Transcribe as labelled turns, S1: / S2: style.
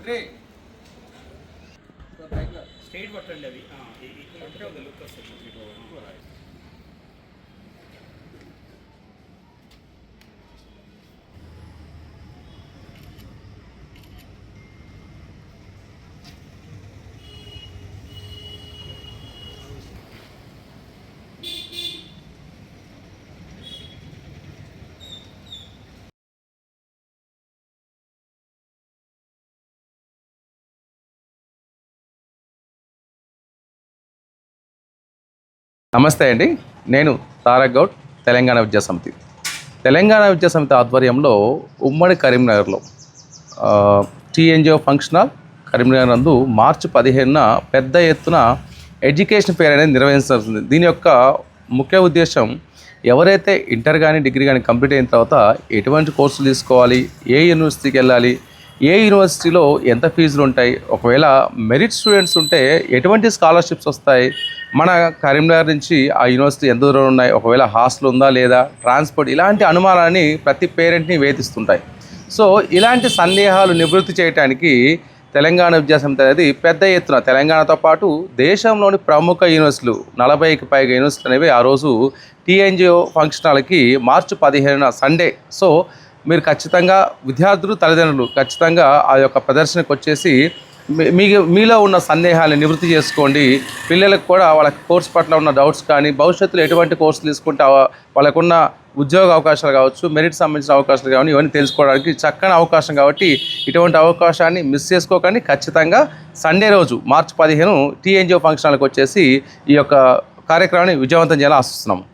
S1: Straight పట్టండి అవి look వస్తుంది.
S2: నమస్తే అండి, నేను తారక్ గౌడ్, తెలంగాణ విద్యాసమితి. తెలంగాణ విద్యాసమితి ఆధ్వర్యంలో ఉమ్మడి కరీంనగర్లో టీఎన్జిఓ ఫంక్షన్ హాల్ కరీంనగర్ నందు మార్చి 15న పెద్ద ఎత్తున ఎడ్యుకేషన్ ఫెయిర్ అనేది నిర్వహించాల్సింది. దీని యొక్క ముఖ్య ఉద్దేశం ఎవరైతే ఇంటర్ కానీ డిగ్రీ కానీ కంప్లీట్ అయిన తర్వాత ఎటువంటి కోర్సులు తీసుకోవాలి, ఏ యూనివర్సిటీకి వెళ్ళాలి, ఏ యూనివర్సిటీలో ఎంత ఫీజులు ఉంటాయి, ఒకవేళ మెరిట్ స్టూడెంట్స్ ఉంటే ఎటువంటి స్కాలర్షిప్స్ వస్తాయి, మన కరీంనగర్ నుంచి ఆ యూనివర్సిటీ ఎంత దూరం ఉన్నాయి, ఒకవేళ హాస్టల్ ఉందా లేదా, ట్రాన్స్పోర్ట్, ఇలాంటి అనుమానాన్ని ప్రతి పేరెంట్ని వేధిస్తుంటాయి. సో ఇలాంటి సందేహాలు నివృత్తి చేయడానికి తెలంగాణ విద్యాసమితి అనేది పెద్ద ఎత్తున తెలంగాణతో పాటు దేశంలోని ప్రముఖ యూనివర్సిటీలు 40కి పైగా యూనివర్సిటీలు అనేవి ఆ రోజు టీఎన్జిఓ ఫంక్షన్ హాల్కి మార్చి 15న సండే. సో మీరు ఖచ్చితంగా విద్యార్థులు, తల్లిదండ్రులు ఖచ్చితంగా ఆ యొక్క ప్రదర్శనకు వచ్చేసి మీలో ఉన్న సందేహాలను నివృత్తి చేసుకోండి. పిల్లలకు కూడా వాళ్ళ కోర్స్ పట్ల ఉన్న డౌట్స్ కానీ, భవిష్యత్తులో ఎటువంటి కోర్సు తీసుకుంటే వాళ్ళకున్న ఉద్యోగ అవకాశాలు కావచ్చు, మెరిట్ సంబంధించిన అవకాశాలు కానీ ఇవన్నీ తెలుసుకోవడానికి చక్కని అవకాశం. కాబట్టి ఇటువంటి అవకాశాన్ని మిస్ చేసుకోకండి. ఖచ్చితంగా సండే రోజు మార్చి 15 టీఎన్జిఓ ఫంక్షన్ హాల్కి వచ్చేసి ఈ యొక్క కార్యక్రమాన్ని విజయవంతం చేయాలని ఆశిస్తున్నాము.